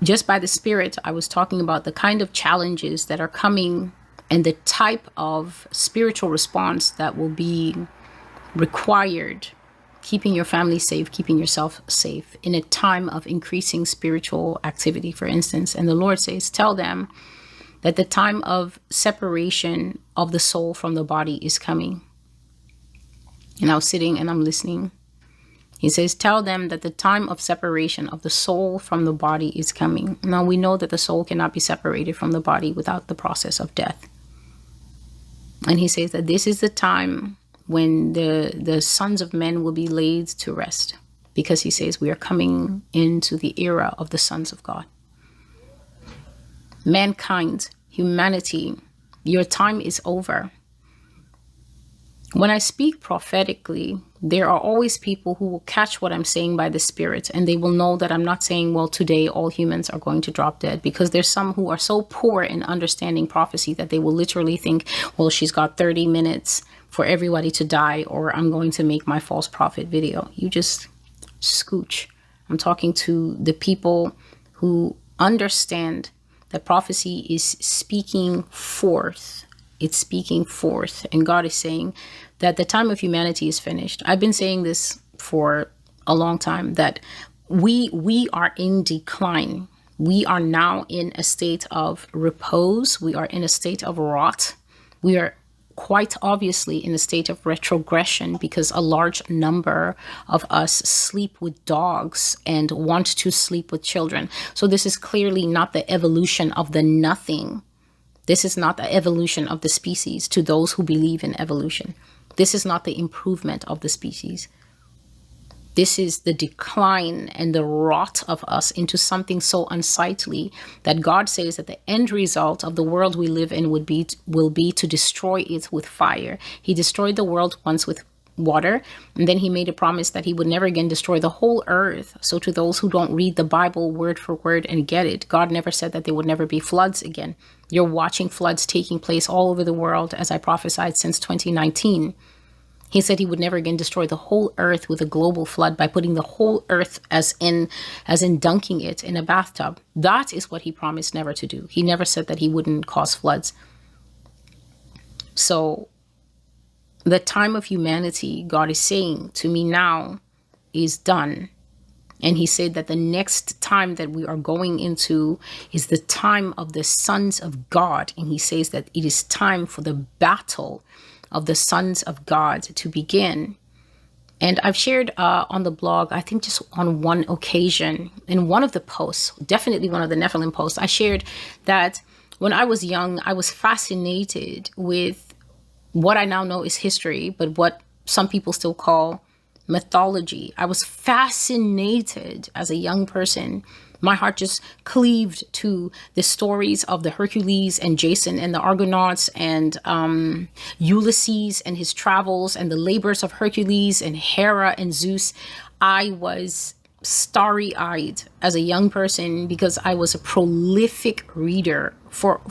just by the Spirit, I was talking about the kind of challenges that are coming and the type of spiritual response that will be required, keeping your family safe, keeping yourself safe in a time of increasing spiritual activity, for instance. And the Lord says, tell them that the time of separation of the soul from the body is coming. And I was sitting and I'm listening. He says, tell them that the time of separation of the soul from the body is coming. Now we know that the soul cannot be separated from the body without the process of death. And he says that this is the time when the sons of men will be laid to rest, because he says we are coming into the era of the sons of God. Mankind, humanity, your time is over. When I speak prophetically, there are always people who will catch what I'm saying by the Spirit, and they will know that I'm not saying, well, today all humans are going to drop dead, because there's some who are so poor in understanding prophecy that they will literally think, well, she's got 30 minutes for everybody to die, or I'm going to make my false prophet video. You just scooch. I'm talking to the people who understand that prophecy is speaking forth. It's speaking forth. And God is saying that the time of humanity is finished. I've been saying this for a long time, that we are in decline. We are now in a state of repose. We are in a state of rot. We are quite obviously in a state of retrogression, because a large number of us sleep with dogs and want to sleep with children. So this is clearly not the evolution of the nothing. This is not the evolution of the species to those who believe in evolution. This is not the improvement of the species. This is the decline and the rot of us into something so unsightly that God says that the end result of the world we live in will be to destroy it with fire. He destroyed the world once with water, and then he made a promise that he would never again destroy the whole earth. So to those who don't read the Bible word for word and get it, God never said that there would never be floods again. You're watching floods taking place all over the world, as I prophesied since 2019. He said he would never again destroy the whole earth with a global flood by putting the whole earth as in dunking it in a bathtub. That is what he promised never to do. He never said that he wouldn't cause floods. So the time of humanity, God is saying to me now, is done. And he said that the next time that we are going into is the time of the sons of God. And he says that it is time for the battle of the sons of God to begin. And I've shared on the blog, I think just on one occasion, in one of the posts, definitely one of the Nephilim posts, I shared that when I was young, I was fascinated with what I now know is history, but what some people still call mythology. I was fascinated as a young person. My heart just cleaved to the stories of the Hercules and Jason and the Argonauts and Ulysses and his travels and the labors of Hercules and Hera and Zeus. I was starry-eyed as a young person because I was a prolific reader for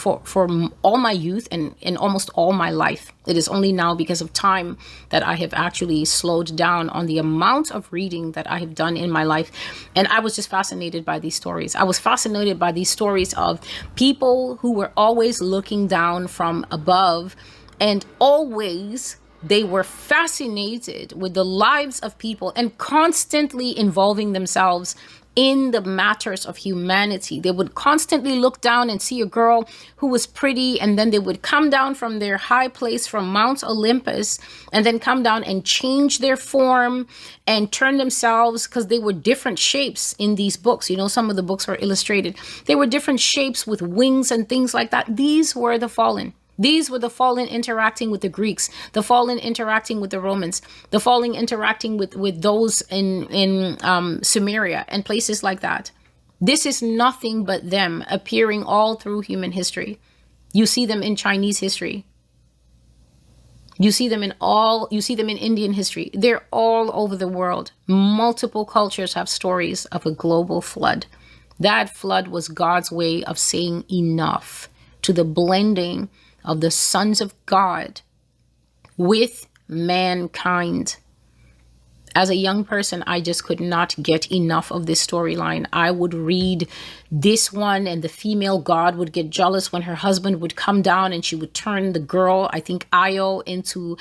all my youth and almost all my life. It is only now because of time that I have actually slowed down on the amount of reading that I have done in my life. And I was just fascinated by these stories. I was fascinated by these stories of people who were always looking down from above, and always they were fascinated with the lives of people and constantly involving themselves in the matters of humanity. They would constantly look down and see a girl who was pretty, and then they would come down from their high place from Mount Olympus and then come down and change their form and turn themselves, because they were different shapes in these books. You know, some of the books were illustrated. They were different shapes with wings and things like that. These were the fallen. These were the fallen interacting with the Greeks, the fallen interacting with the Romans, the fallen interacting with those in Sumeria and places like that. This is nothing but them appearing all through human history. You see them in Chinese history. You see them in Indian history. They're all over the world. Multiple cultures have stories of a global flood. That flood was God's way of saying enough to the blending of the sons of God with mankind. As a young person, I just could not get enough of this storyline. I would read this one, and the female god would get jealous when her husband would come down and she would turn the girl, I think Io, into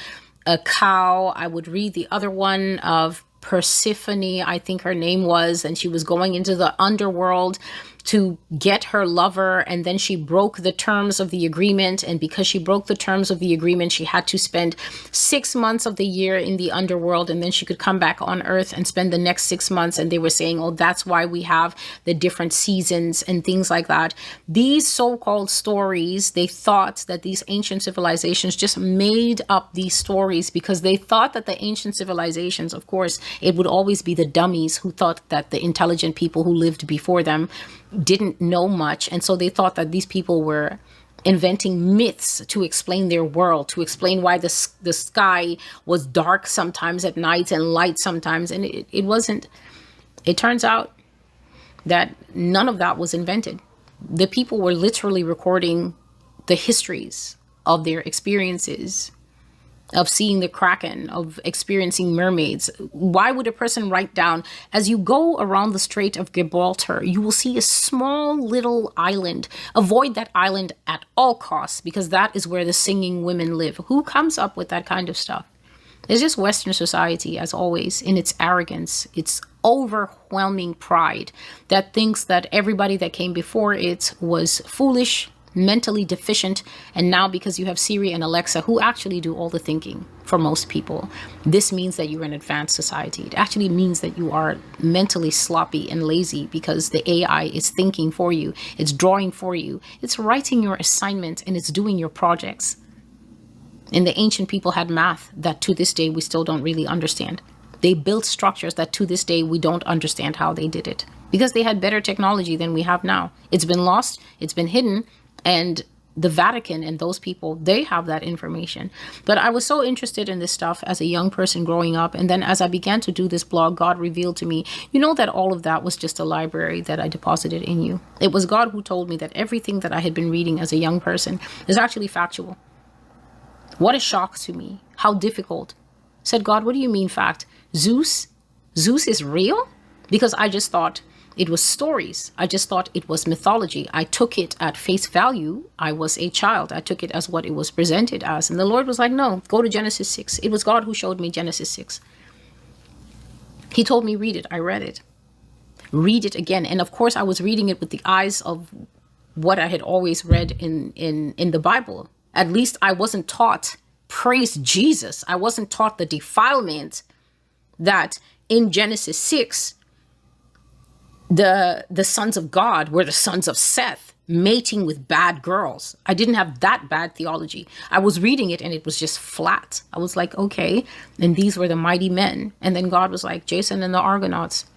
a cow. I would read the other one of Persephone, I think her name was, and she was going into the underworld to get her lover, and then she broke the terms of the agreement, and because she broke the terms of the agreement, she had to spend 6 months of the year in the underworld, and then she could come back on earth and spend the next 6 months. And they were saying, oh, that's why we have the different seasons and things like that. These so-called stories, they thought that these ancient civilizations just made up these stories because they thought that the ancient civilizations, of course, it would always be the dummies who thought that the intelligent people who lived before them didn't know much. And so they thought that these people were inventing myths to explain their world, to explain why the sky was dark sometimes at night and light sometimes. And it wasn't. It turns out that none of that was invented. The people were literally recording the histories of their experiences, of seeing the Kraken, of experiencing mermaids. Why would a person write down, as you go around the Strait of Gibraltar, you will see a small little island. Avoid that island at all costs because that is where the singing women live. Who comes up with that kind of stuff? It's just Western society, as always, in its arrogance, its overwhelming pride that thinks that everybody that came before it was foolish, mentally deficient, and now because you have Siri and Alexa who actually do all the thinking for most people, this means that you're an advanced society. It actually means that you are mentally sloppy and lazy because the AI is thinking for you, it's drawing for you, it's writing your assignment, and it's doing your projects. And the ancient people had math that to this day we still don't really understand. They built structures that to this day we don't understand how they did it because they had better technology than we have now. It's been lost, it's been hidden, and the Vatican and those people, they have that information. But I was so interested in this stuff as a young person growing up. And then as I began to do this blog, God revealed to me, you know, that all of that was just a library that I deposited in you. It was God who told me that everything that I had been reading as a young person is actually factual. What a shock to me. How difficult. I said, God, what do you mean fact? Zeus is real? Because I just thought it was stories. I just thought it was mythology. I took it at face value. I was a child. I took it as what it was presented as. And the Lord was like, no, go to Genesis 6. It was God who showed me Genesis 6. He told me, read it. I read it. Read it again. And of course, I was reading it with the eyes of what I had always read in the Bible. At least I wasn't taught, praise Jesus. I wasn't taught the defilement that in Genesis 6, the sons of God were the sons of Seth, mating with bad girls. I didn't have that bad theology. I was reading it and it was just flat. I was like, okay. And these were the mighty men. And then God was like, Jason and the Argonauts,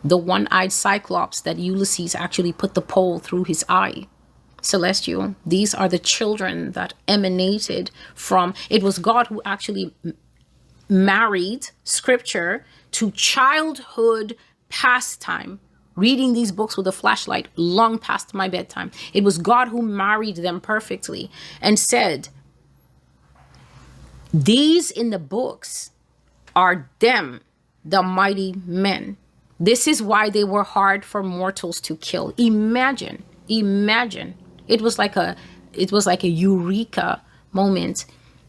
the one-eyed Cyclops that Ulysses actually put the pole through his eye. Celestial, these are the children that emanated from, it was God who actually married scripture to childhood pastime. Reading these books with a flashlight long past my bedtime. It was God who married them perfectly and said, these in the books are them, the mighty men. This is why they were hard for mortals to kill. Imagine. It was like a eureka moment.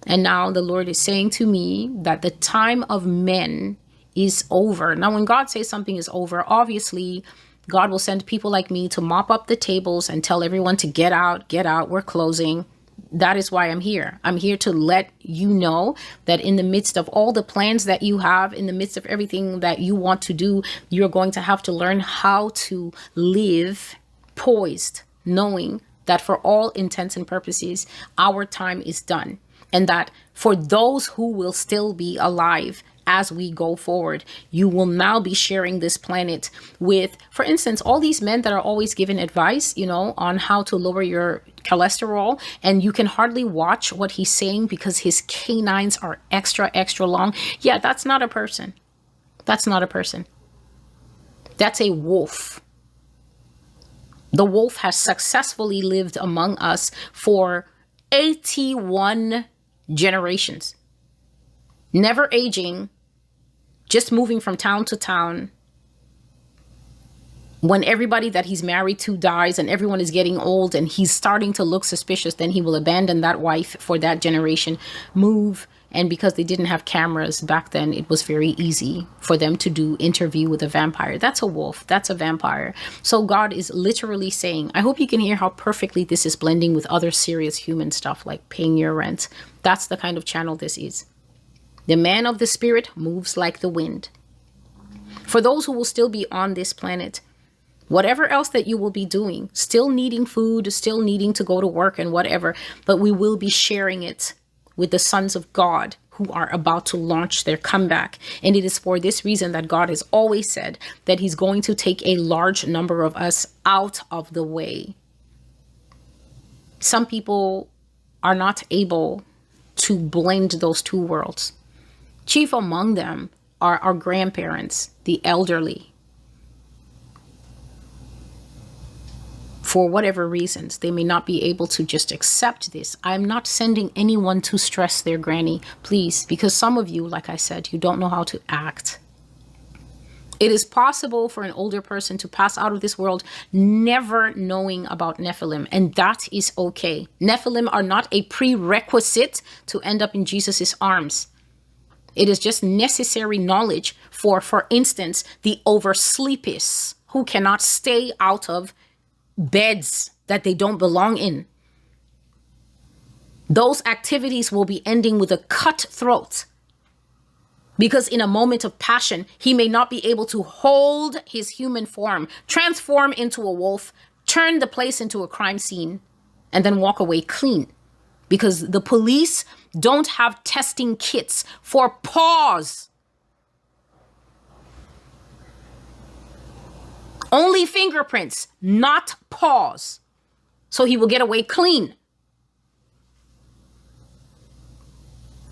And now the Lord is saying to me that the time of men is over. Now, when God says something is over, obviously, God will send people like me to mop up the tables and tell everyone to get out, we're closing. That is why I'm here. I'm here to let you know that in the midst of all the plans that you have, in the midst of everything that you want to do, you're going to have to learn how to live poised, knowing that for all intents and purposes, our time is done. And that for those who will still be alive as we go forward, you will now be sharing this planet with, for instance, all these men that are always giving advice, on how to lower your cholesterol, and you can hardly watch what he's saying because his canines are extra long. Yeah, that's not a person. That's not a person. That's a wolf. The wolf has successfully lived among us for 81 generations, never aging, just moving from town to town. When everybody that he's married to dies and everyone is getting old and he's starting to look suspicious, then he will abandon that wife for that generation, move. And because they didn't have cameras back then, it was very easy for them to do interview with a vampire. That's a wolf. That's a vampire. So God is literally saying, I hope you can hear how perfectly this is blending with other serious human stuff like paying your rent. That's the kind of channel this is. The man of the spirit moves like the wind. For those who will still be on this planet, whatever else that you will be doing, still needing food, still needing to go to work and whatever, but we will be sharing it with the sons of God who are about to launch their comeback. And it is for this reason that God has always said that he's going to take a large number of us out of the way. Some people are not able to blend those two worlds. Chief among them are our grandparents, the elderly. For whatever reasons, they may not be able to just accept this. I'm not sending anyone to stress their granny, please, because some of you, like I said, you don't know how to act. It is possible for an older person to pass out of this world never knowing about Nephilim, and that is okay. Nephilim are not a prerequisite to end up in Jesus's arms. It is just necessary knowledge for instance, the oversleepists who cannot stay out of beds that they don't belong in. Those activities will be ending with a cut throat, because in a moment of passion, he may not be able to hold his human form, transform into a wolf, turn the place into a crime scene, and then walk away clean. Because the police don't have testing kits for paws. Only fingerprints, not paws. So he will get away clean.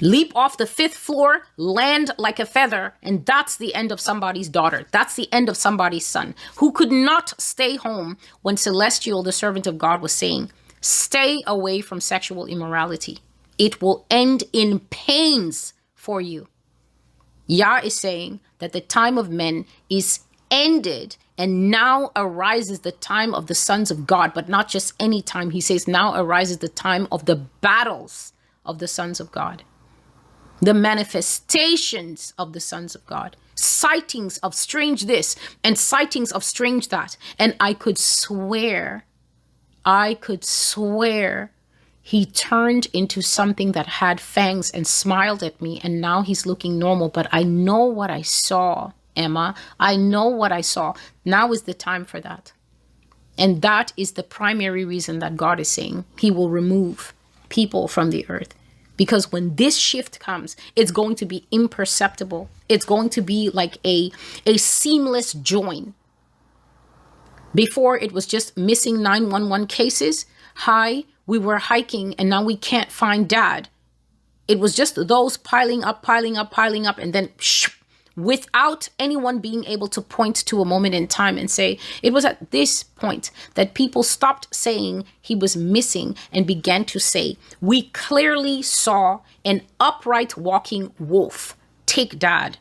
Leap off the 5th floor, land like a feather, and that's the end of somebody's daughter. That's the end of somebody's son, who could not stay home when Celestial, the servant of God, was saying, stay away from sexual immorality. It will end in pains for you. Yah is saying that the time of men is ended, and now arises the time of the sons of God, but not just any time. He says now arises the time of the battles of the sons of God, the manifestations of the sons of God, sightings of strange this and sightings of strange that. And I could swear he turned into something that had fangs and smiled at me, and now he's looking normal. But I know what I saw, Emma. I know what I saw. Now is the time for that. And that is the primary reason that God is saying he will remove people from the earth. Because when this shift comes, it's going to be imperceptible. It's going to be like a seamless join. Before, it was just missing 911 cases. Hi, we were hiking and now we can't find dad. It was just those piling up, and then without anyone being able to point to a moment in time and say, it was at this point that people stopped saying he was missing and began to say, we clearly saw an upright walking wolf take dad.